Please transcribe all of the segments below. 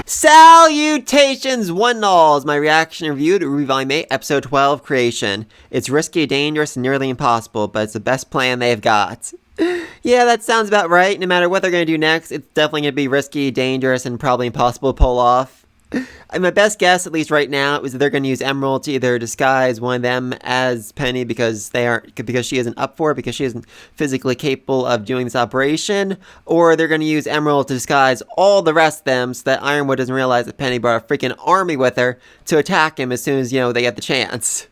Salutations, one and alls! My reaction review to RWBY Volume 8, Episode 12, Creation. It's risky, dangerous, and nearly impossible, but it's the best plan they've got. Yeah, that sounds about right. No matter what they're going to do next, it's definitely going to be risky, dangerous, and probably impossible to pull off. My best guess, at least right now, is that they're going to use Emerald to either disguise one of them as Penny because she isn't up for it, because she isn't physically capable of doing this operation, or they're going to use Emerald to disguise all the rest of them so that Ironwood doesn't realize that Penny brought a freaking army with her to attack him as soon as, they get the chance.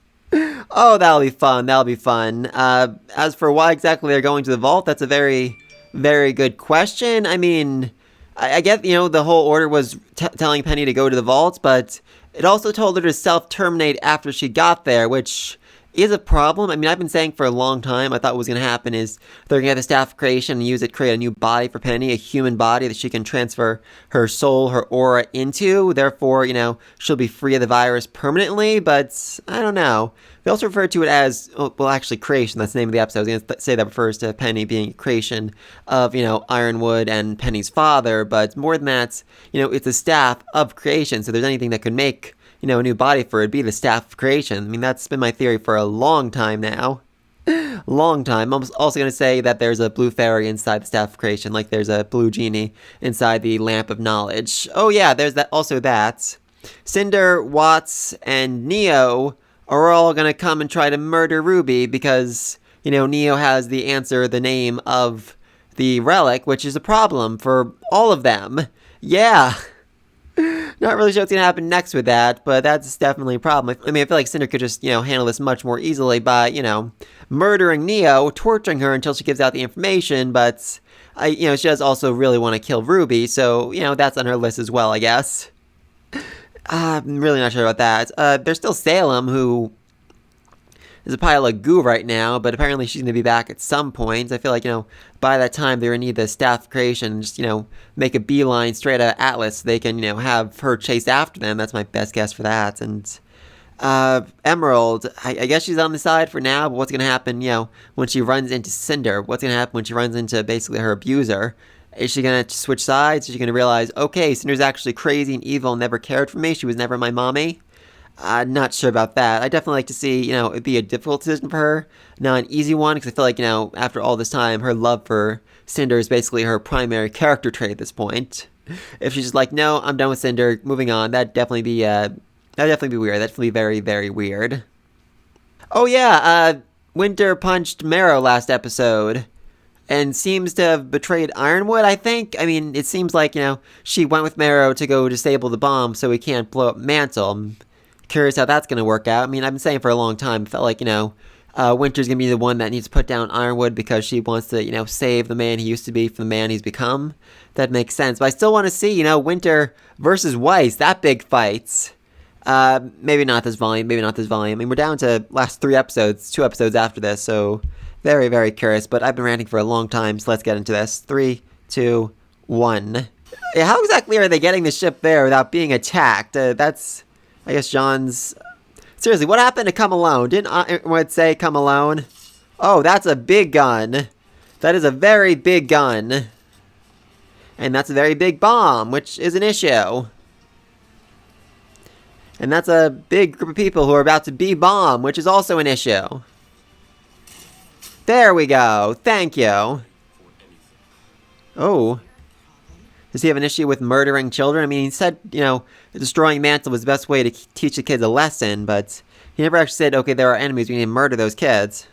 Oh, that'll be fun. That'll be fun. As for why exactly they're going to the vault, that's a very, very good question. I mean, I get, the whole order was telling Penny to go to the vaults, but it also told her to self-terminate after she got there, which is a problem. I mean, I've been saying for a long time, I thought what was going to happen is they're going to get the Staff of Creation and use it to create a new body for Penny, a human body that she can transfer her soul, her aura into. Therefore, she'll be free of the virus permanently, but I don't know. They also refer to it as, actually, creation. That's the name of the episode. I was going to say that refers to Penny being a creation of, Ironwood and Penny's father, but more than that, it's a staff of creation, so if there's anything that could make a new body for it, it'd be the Staff of Creation. I mean, that's been my theory for a long time now. Long time. I'm also going to say that there's a blue fairy inside the Staff of Creation, like there's a blue genie inside the Lamp of Knowledge. Oh yeah, there's also that. Cinder, Watts, and Neo are all going to come and try to murder RWBY because, Neo has the answer, the name of the relic, which is a problem for all of them. Yeah. Not really sure what's going to happen next with that, but that's definitely a problem. I mean, I feel like Cinder could just, handle this much more easily by, murdering Neo, torturing her until she gives out the information, but, she does also really want to kill RWBY, so, that's on her list as well, I guess. I'm really not sure about that. There's still Salem, who is a pile of goo right now, but apparently she's going to be back at some point. I feel like, by that time, they're going to need the Staff of Creation and just, make a beeline straight out of Atlas so they can, have her chase after them. That's my best guess for that. And Emerald, I guess she's on the side for now, but what's going to happen, when she runs into Cinder? What's going to happen when she runs into basically her abuser? Is she going to switch sides? Is she going to realize, okay, Cinder's actually crazy and evil and never cared for me? She was never my mommy? I'm not sure about that. I'd definitely like to see, it'd be a difficult decision for her, not an easy one, because I feel like, after all this time, her love for Cinder is basically her primary character trait at this point. If she's just like, no, I'm done with Cinder, moving on, that'd definitely be weird. That'd definitely be very, very weird. Oh yeah, Winter punched Marrow last episode, and seems to have betrayed Ironwood, I think. I mean, it seems like, she went with Marrow to go disable the bomb so he can't blow up Mantle. I'm curious how that's going to work out. I mean, I've been saying for a long time, I felt like, Winter's going to be the one that needs to put down Ironwood because she wants to, save the man he used to be from the man he's become. That makes sense. But I still want to see, Winter versus Weiss, that big fight. Maybe not this volume. I mean, we're down to last 3 episodes, 2 episodes after this, so very, very curious. But I've been ranting for a long time, so let's get into this. 3, 2, 1. Yeah, how exactly are they getting the ship there without being attacked? That's, I guess, John's... Seriously, what happened to Come Alone? Didn't Ironwood say Come Alone? Oh, that's a big gun. That is a very big gun. And that's a very big bomb, which is an issue. And that's a big group of people who are about to be bombed, which is also an issue. There we go. Thank you. Oh. Does he have an issue with murdering children? I mean, he said, destroying Mantle was the best way to teach the kids a lesson, but he never actually said, okay, there are enemies, we need to murder those kids.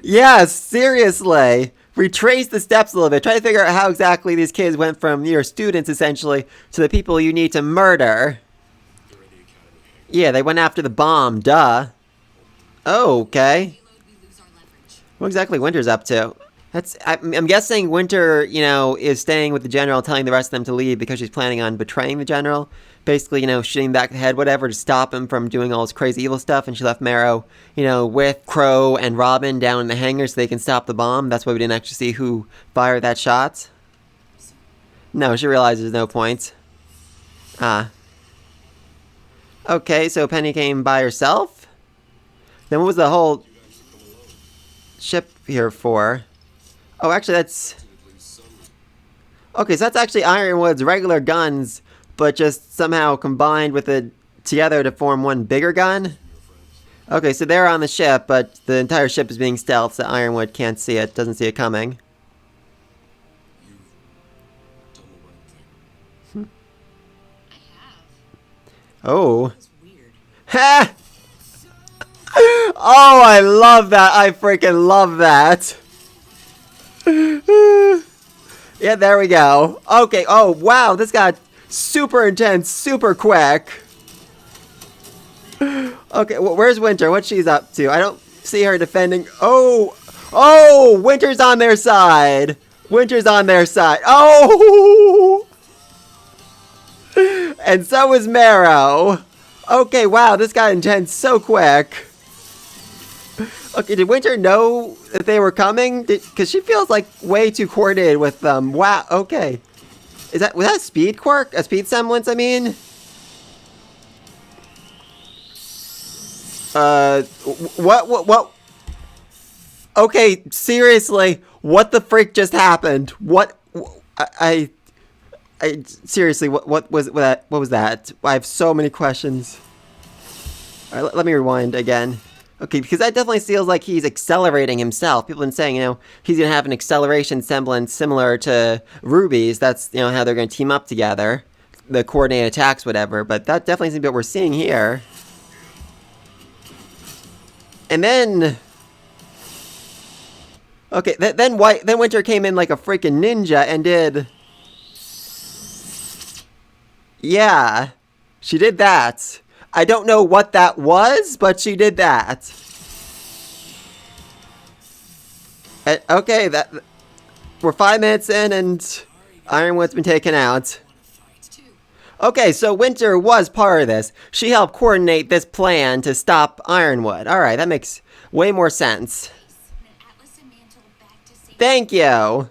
Yes, seriously. Retrace the steps a little bit. Try to figure out how exactly these kids went from your students, essentially, to the people you need to murder. Yeah, they went after the bomb, duh. Oh, okay. What exactly Winter's up to? I'm guessing Winter, is staying with the general, telling the rest of them to leave because she's planning on betraying the general. Basically, shooting back the head, whatever, to stop him from doing all his crazy evil stuff. And she left Marrow, with Crow and Robin down in the hangar so they can stop the bomb. That's why we didn't actually see who fired that shot. No, she realizes there's no point. Okay, so Penny came by herself? Then what was the whole ship here for? Oh, actually, that's... Okay, so that's actually Ironwood's regular guns, but just somehow combined with it together to form one bigger gun. Okay, so they're on the ship, but the entire ship is being stealth, so Ironwood can't see it, doesn't see it coming. Oh. Ha! Oh, I love that. I freaking love that. Yeah, there we go. Okay, oh, wow, this got super intense, super quick. Okay, where's Winter? What she's up to? I don't see her defending. Oh! Oh! Winter's on their side! Winter's on their side. Oh! And so is Marrow. Okay, wow, this got intense so quick. Okay, did Winter know that they were coming? Because she feels like way too coordinated with them. Wow, okay. Was that a speed quirk? A speed semblance, I mean? What? Okay, seriously, what the frick just happened? Seriously, what was that? What was that? I have so many questions. All right, let me rewind again. Okay, because that definitely feels like he's accelerating himself. People have been saying, he's going to have an acceleration semblance similar to RWBY's. That's, how they're going to team up together. The coordinated attacks, whatever. But that definitely seems to be what we're seeing here. And then... Okay, then Winter came in like a freaking ninja and did... Yeah, she did that. I don't know what that was, but she did that. Okay, we're 5 minutes in and Ironwood's been taken out. Okay, so Winter was part of this. She helped coordinate this plan to stop Ironwood. Alright, that makes way more sense. Thank you.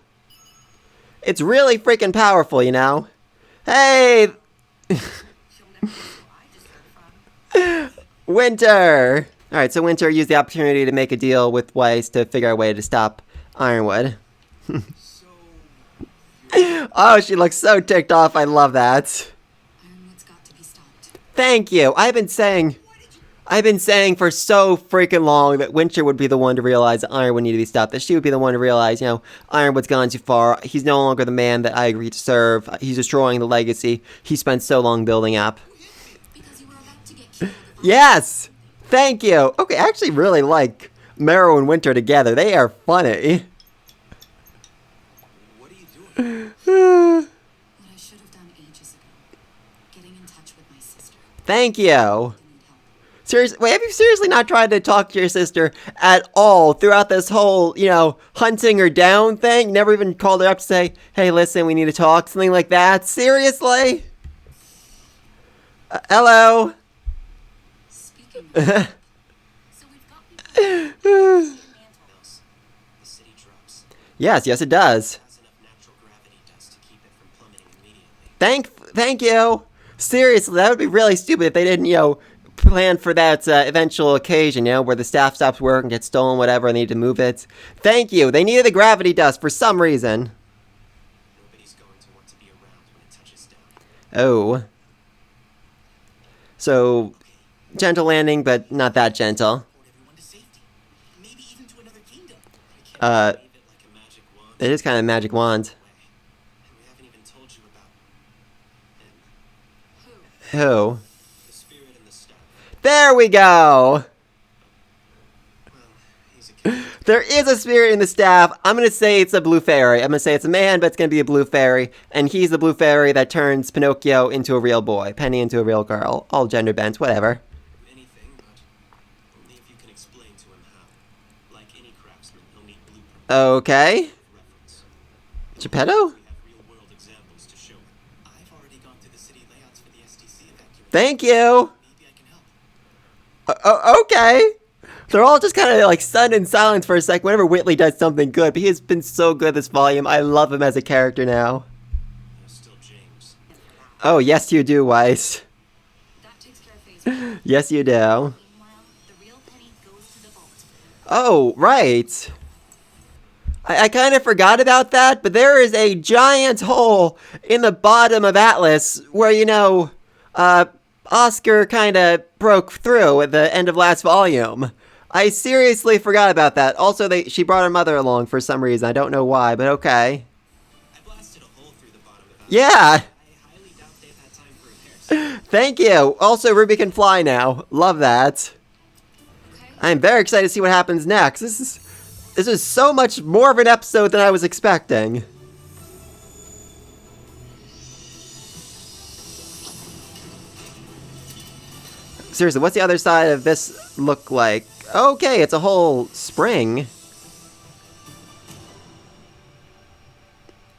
It's really freaking powerful, Hey! Winter! Alright, so Winter used the opportunity to make a deal with Weiss to figure out a way to stop Ironwood. Oh, she looks so ticked off. I love that. Thank you. I've been saying for so freaking long that Winter would be the one to realize that Ironwood needed to be stopped. That she would be the one to realize, Ironwood's gone too far. He's no longer the man that I agreed to serve. He's destroying the legacy he spent so long building up. Yes! Thank you! Okay, I actually really like Marrow and Winter together. They are funny. What are you doing? What I should have done ages ago. Getting in touch with my sister. Thank you. Seriously, wait, have you seriously not tried to talk to your sister at all throughout this whole, hunting her down thing? Never even called her up to say, hey, listen, we need to talk, something like that? Seriously? Hello? Speaking of, so we've got people the city drops. Yes, it does. Has enough natural gravity dust to keep it from plummeting immediately. Thank you. Seriously, that would be really stupid if they didn't, plan for that eventual occasion, where the staff stops work and gets stolen, whatever, and they need to move it. Thank you. They needed the gravity dust for some reason. Nobody's going to want to be around when it touches down. Oh. So, gentle landing, but not that gentle. Everyone to safety. Maybe even to another kingdom. I can't believe it like a magic wand. It is kind of a magic wand. And we haven't even told you about him. Who? The spirit in the staff. There we go! Well, he's a kid. There is a spirit in the staff. I'm going to say it's a blue fairy. I'm going to say it's a man, but it's going to be a blue fairy. And he's the blue fairy that turns Pinocchio into a real boy. Penny into a real girl. All gender bent, whatever. Anything, but only if you can explain to him how. Like any craftsman, he'll need blueprints. Okay. Reference. Geppetto? We have real-world examples to show him. I've already gone through the city layouts for the STC evacuation. Thank you! Maybe I can help. Okay. They're all just kind of like stunned in silence for a sec whenever Whitley does something good, but he has been so good this volume. I love him as a character now. There's still James. Oh, yes you do, Weiss. That takes care of phase. Yes you do. Meanwhile, the real penny goes to the vault. Oh, right. I kind of forgot about that, but there is a giant hole in the bottom of Atlas where, Oscar kind of broke through at the end of last volume. I seriously forgot about that. Also, she brought her mother along for some reason. I don't know why, but okay. I blasted a hole through the bottom of that. Yeah! I highly doubt they've had time for repairs. Thank you! Also, Ruby can fly now. Love that. I'm very excited to see what happens next. This is so much more of an episode than I was expecting. Seriously, what's the other side of this look like? Okay, it's a whole spring.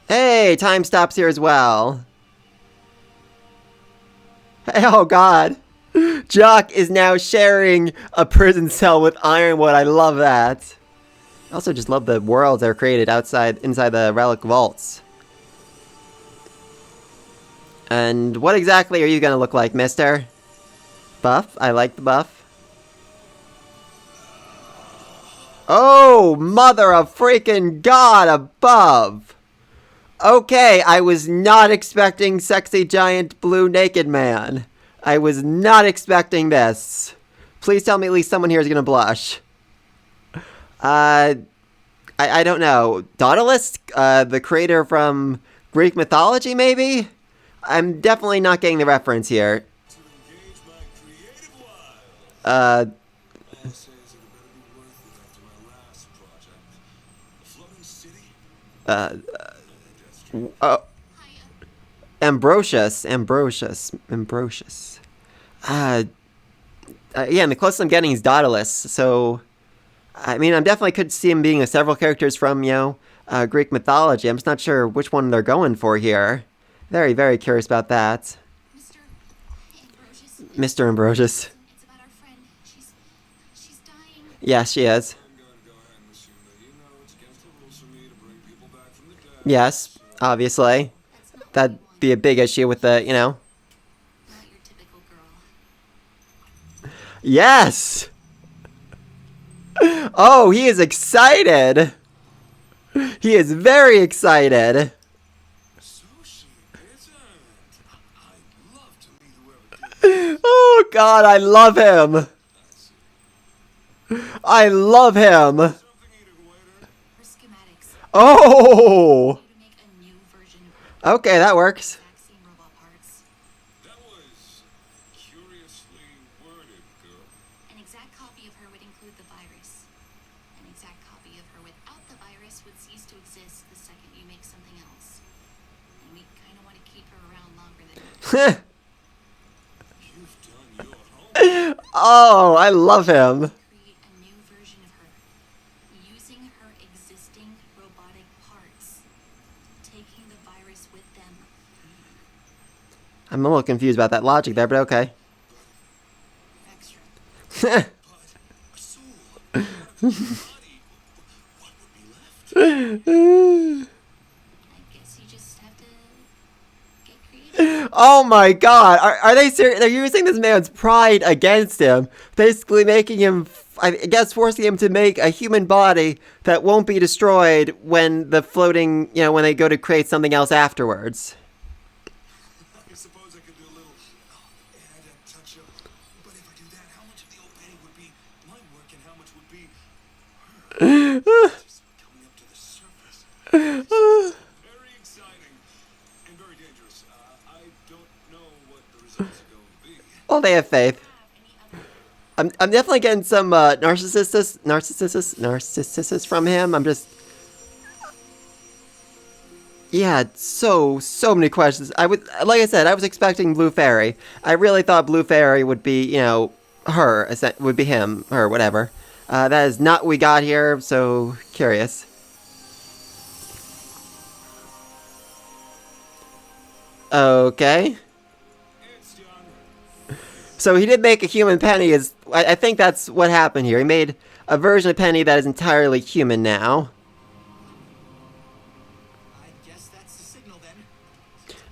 Hey, time stops here as well. Hey, oh god. Jock is now sharing a prison cell with Ironwood. I love that. I also just love the worlds that are created inside the relic vaults. And what exactly are you gonna look like, mister? Buff? I like the buff. Oh, mother of freaking god above! Okay, I was not expecting sexy giant blue naked man. I was not expecting this. Please tell me at least someone here is gonna blush. I don't know. Daedalus? The creator from Greek mythology, maybe? I'm definitely not getting the reference here. Ambrosius. Yeah, and the closest I'm getting is Daedalus, so... I mean, I definitely could see him being several characters from, Greek mythology. I'm just not sure which one they're going for here. Very, very curious about that. Mr. Ambrosius. It's about our friend. She's dying. Yes, she is. Yes, obviously. That'd be a big issue with the, Not your typical girl. Yes! Oh, he is excited! He is very excited! Oh god, I love him! I love him! Her schematics. Oh! To make a new version of her Okay, that works. vaccine robot parts. That was curiously worded, girl. An exact copy of her would include the virus. An exact copy of her without the virus would cease to exist the second you make something else. And we kind of want to keep her around longer than You've done your homework. Oh, I love him. create a new version of her. Using her existing robotic parts. Taking the virus with them. I'm a little confused about that logic there, but okay. Extra. A soul. Body. What would be left? I guess you just have to get creative. Oh my god, are they serious? They're using this man's pride against him, basically making him, I guess forcing him to make a human body that won't be destroyed when the floating, when they go to create something else afterwards. I suppose I could do a little add a touch up. But if I do that, how much of the old painting would be my work and how much would be just coming up to the surface? Very exciting and very dangerous. I don't know what the results are going to be. Well, they have faith. Have any other I'm definitely getting some narcissism from him. I'm just... Yeah, so many questions. Like I said, I was expecting Blue Fairy. I really thought Blue Fairy would be, her, would be him, her, whatever. That is not what we got here, so curious. Okay. It's young. So he did make a human Penny. I think that's what happened here. He made a version of Penny that is entirely human now. I guess that's the signal then.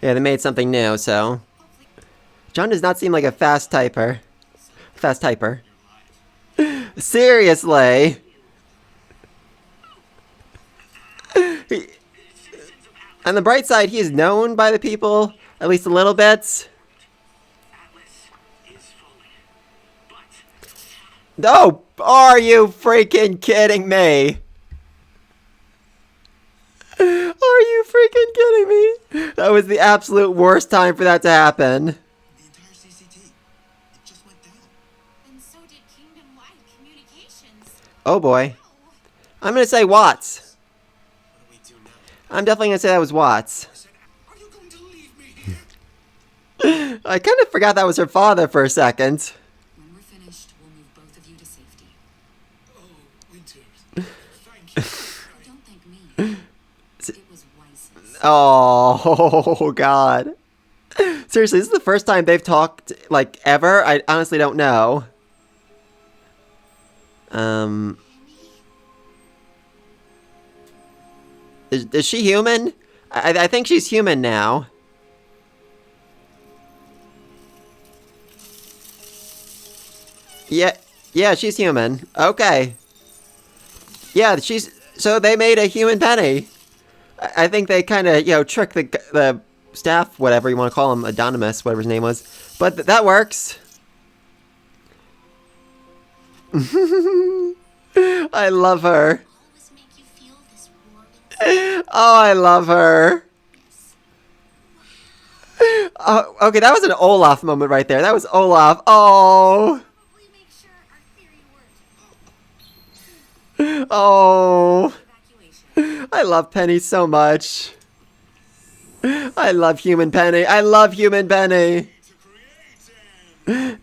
Yeah, they made something new, so... John does not seem like a fast typer. Seriously! On the bright side, he is known by the people, at least a little bit. No! Are you freaking kidding me? Are you freaking kidding me? That was the absolute worst time for that to happen. The entire CCT, it just went down. And so did kingdom-wide communications. Oh boy. Oh, I'm gonna say Watts. What do we do now? I'm definitely gonna say that was Watts. I said, are you going to leave me here? I kind of forgot that was her father for a second. when we're finished, we'll move both of you to safety. Oh, Winter, thank you. Don't thank me. It was Weiss's. Oh, God. Seriously, this is the first time they've talked, like, ever? I honestly don't know. Is she human? I think she's human now. Yeah, she's human. Okay. Yeah, so they made a human Penny. I think they kind of, tricked the staff, whatever you want to call him, Adonimus, whatever his name was. But that works. I love her. Always make you feel this warm Oh, I love her. Oh, okay, that was an Olaf moment right there. That was Olaf. Oh. Probably make sure our theory worked. Oh. Evacuation. I love Penny so much. I love human Penny. I love human Penny. To create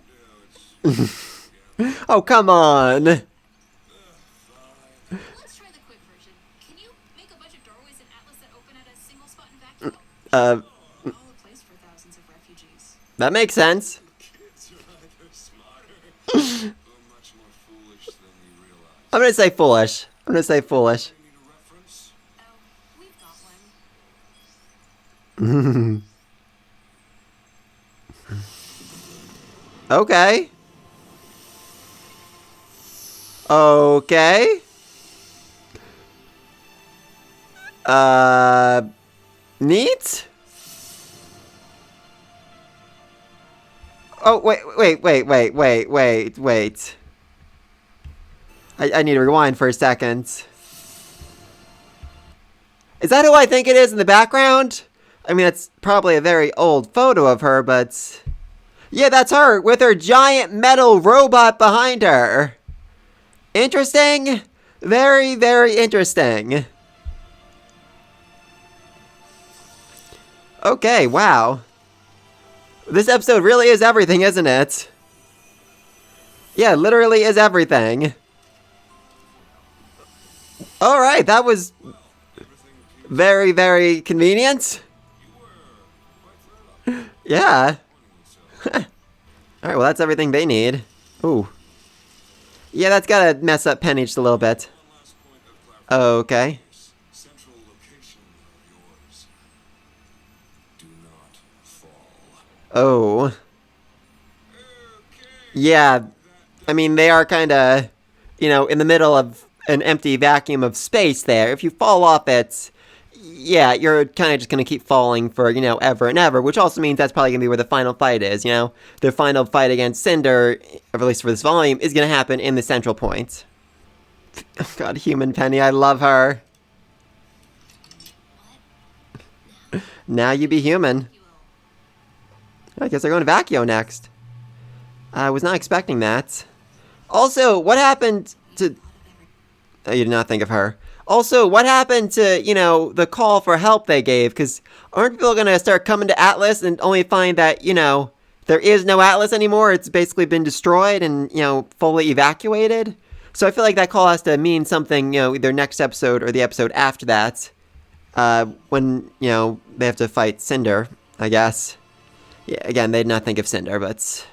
and... Oh, come on. Let's try the quick version. Can you make a bunch of doorways in Atlas that open at a single spot and vacuum? Uh, All a place for thousands of refugees. that makes sense. Kids are either smarter or much more foolish than we realize. I'm gonna say foolish. I'm gonna say foolish. Need a reference? Oh, we've got one. Okay. Okay. Neat? Oh, wait. I need to rewind for a second. Is that who I think it is in the background? I mean, it's probably a very old photo of her, but... Yeah, that's her, with her giant metal robot behind her. Interesting. Very, very interesting. Okay, wow. This episode really is everything, isn't it? Yeah, literally is everything. Alright, that was very, very convenient. Yeah. Alright, well, that's everything they need. Ooh. Yeah, that's gotta mess up Penny just a little bit. One last point of clarification. Okay. Central location of yours. Do not fall. Oh. Okay. Yeah. I mean, they are kinda, in the middle of an empty vacuum of space there. If you fall off it, yeah, you're kind of just going to keep falling for, ever and ever, which also means that's probably going to be where the final fight is, The final fight against Cinder, at least for this volume, is going to happen in the central point. Oh God, human Penny, I love her. Now you be human. I guess they're going to Vacchio next. I was not expecting that. Also, what happened to... Oh, you did not think of her. Also, what happened to, the call for help they gave? Because aren't people going to start coming to Atlas and only find that, there is no Atlas anymore? It's basically been destroyed and, fully evacuated? So I feel like that call has to mean something, either next episode or the episode after that. When, they have to fight Cinder, I guess. Yeah, again, they did not think of Cinder, but...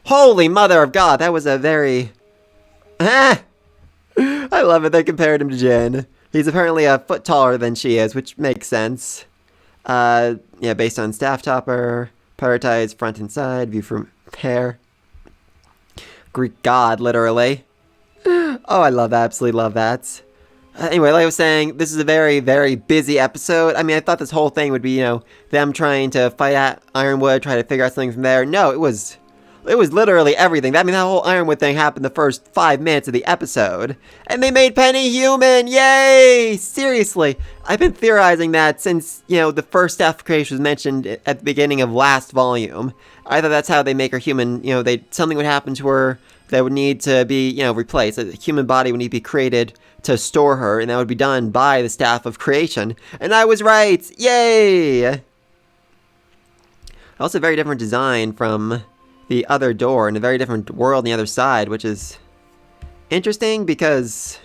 Holy mother of God, that was a very... Ah! I love it, they compared him to Jin. He's apparently a foot taller than she is, which makes sense. Yeah, based on staff topper, prioritize front and side, view from pair. Greek god, literally. Oh, I love that, absolutely love that. Anyway, like I was saying, this is a very, very busy episode. I mean, I thought this whole thing would be, them trying to fight at Ironwood, try to figure out something from there. No, it was literally everything. I mean, that whole Ironwood thing happened the first 5 minutes of the episode. And they made Penny human! Yay! Seriously. I've been theorizing that since, the first staff creation was mentioned at the beginning of last volume. I thought that's how they make her human. Something would happen to her that would need to be, replaced. A human body would need to be created to store her, and that would be done by the staff of creation. And I was right! Yay! Also, a very different design from the other door, and a very different world on the other side, which is interesting because,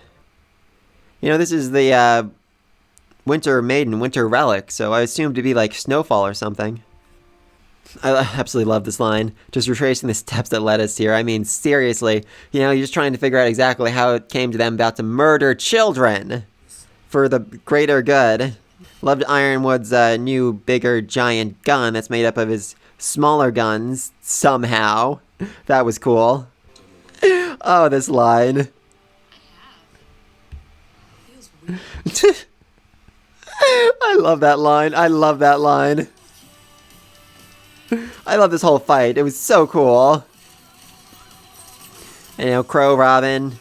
this is the Winter Maiden, Winter Relic, so I assume to be like Snowfall or something. I absolutely love this line. Just retracing the steps that led us here. I mean, seriously, you're just trying to figure out exactly how it came to them about to murder children for the greater good. Loved Ironwood's new, bigger, giant gun that's made up of his smaller guns, somehow. That was cool. Oh, this line. I love that line. I love that line. I love this whole fight. It was so cool. And, Crow, Robin.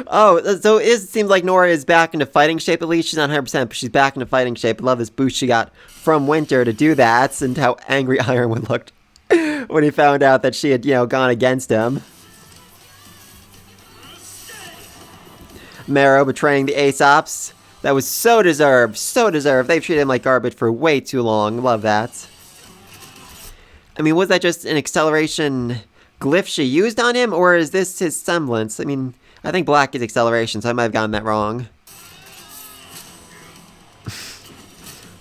Oh, so it seems like Nora is back into fighting shape at least. She's not 100%, but she's back into fighting shape. I love this boost she got from Winter to do that, and how angry Ironwood looked when he found out that she had, gone against him. Marrow betraying the Aesops. That was so deserved, so deserved. They've treated him like garbage for way too long. Love that. I mean, was that just an acceleration glyph she used on him, or is this his semblance? I mean, I think black is acceleration, so I might have gotten that wrong.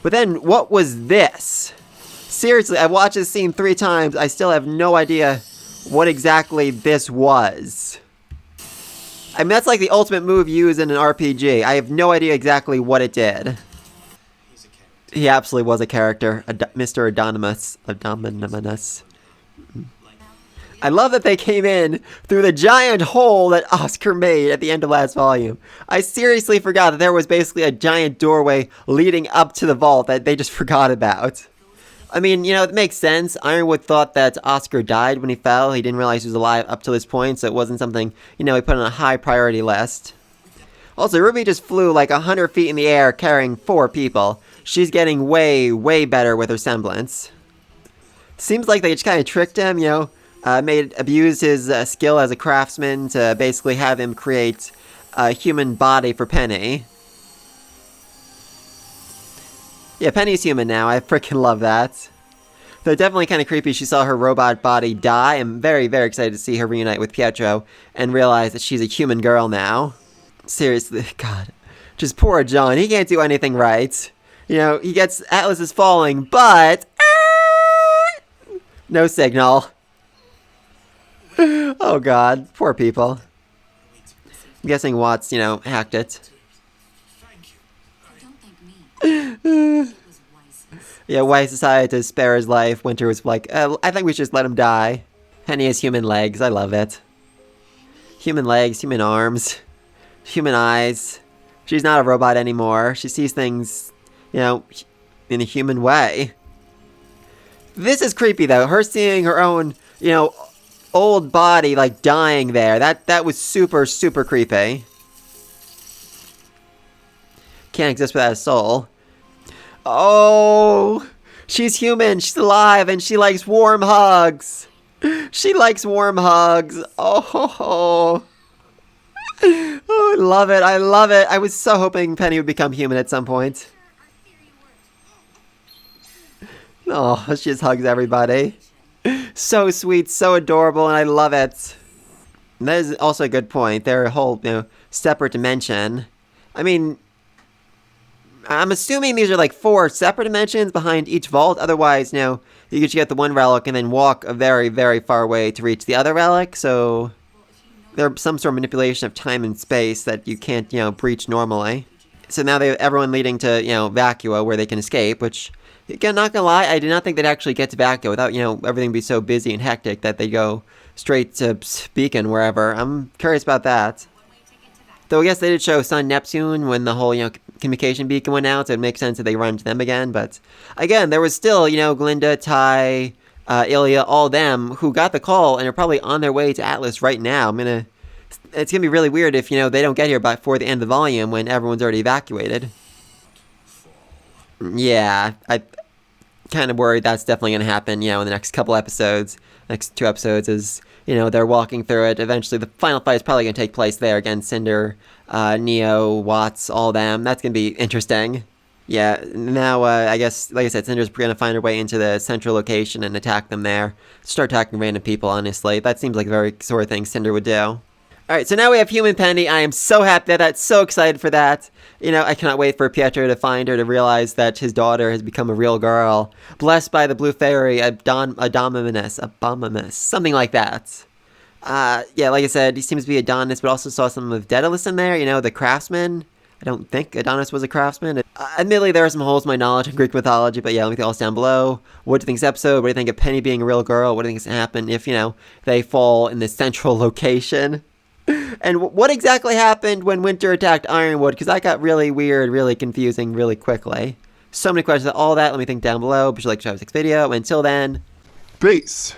But then, what was this? Seriously, I've watched this scene 3 times. I still have no idea what exactly this was. I mean, that's like the ultimate move used in an RPG. I have no idea exactly what it did. He absolutely was a character. Mr. Adominus. I love that they came in through the giant hole that Oscar made at the end of last volume. I seriously forgot that there was basically a giant doorway leading up to the vault that they just forgot about. I mean, it makes sense. Ironwood thought that Oscar died when he fell. He didn't realize he was alive up to this point, so it wasn't something, he put on a high priority list. Also, RWBY just flew like 100 feet in the air carrying 4 people. She's getting way, way better with her semblance. Seems like they just kind of tricked him, abused his skill as a craftsman to basically have him create a human body for Penny. Yeah, Penny's human now. I freaking love that. Though definitely kind of creepy she saw her robot body die. I'm very, very excited to see her reunite with Pietro and realize that she's a human girl now. Seriously, God. Just poor John. He can't do anything right. He gets Atlas is falling, but... no signal. Oh, God. Poor people. I'm guessing Watts, hacked it. Yeah, Weiss decided to spare his life. Winter was like, I think we should just let him die. Penny has human legs. I love it. Human legs, human arms, human eyes. She's not a robot anymore. She sees things, in a human way. This is creepy, though. Her seeing her own, old body, like, dying there. That was super, super creepy. Can't exist without a soul. Oh, she's human, she's alive, and she likes warm hugs. She likes warm hugs. Oh, I love it, I love it. I was so hoping Penny would become human at some point. Oh, she just hugs everybody. So sweet, so adorable, and I love it. And that is also a good point. They're a whole, separate dimension. I mean... I'm assuming these are like 4 separate dimensions behind each vault. Otherwise, you could get the one relic and then walk a very, very far way to reach the other relic. So there's some sort of manipulation of time and space that you can't, breach normally. So now they have everyone leading to, Vacua where they can escape, which, again, not gonna lie, I did not think they'd actually get to Vacua without, everything be so busy and hectic that they go straight to Beacon, wherever. I'm curious about that. One-way ticket to that. Though I guess they did show Sun Neptune when the whole, communication beacon went out, so it makes sense that they run to them again. But again, there was still, Glinda, Ty, Ilya, all them who got the call and are probably on their way to Atlas right now. It's gonna be really weird if, they don't get here before the end of the volume when everyone's already evacuated. Yeah, I kind of worried that's definitely gonna happen, in the next couple episodes. Next 2 episodes is, they're walking through it. Eventually, the final fight is probably going to take place there against Cinder, Neo, Watts, all them. That's going to be interesting. Yeah, now, I guess, like I said, Cinder's going to find her way into the central location and attack them there. Start attacking random people, honestly. That seems like a very sort of thing Cinder would do. Alright, so now we have Human Penny. I am so happy about that, so excited for that. I cannot wait for Pietro to find her, to realize that his daughter has become a real girl. Blessed by the Blue Fairy, Abominus, something like that. Yeah, like I said, he seems to be Adonis, but also saw some of Daedalus in there, the craftsman. I don't think Adonis was a craftsman. Admittedly, there are some holes in my knowledge of Greek mythology, but yeah, let me know all down below. What do you think of this episode? What do you think of Penny being a real girl? What do you think is going to happen if, they fall in this central location? And what exactly happened when Winter attacked Ironwood? Because that got really weird, really confusing, really quickly. So many questions about all that. Let me think down below. Be sure to like, share this video. Until then, Peace.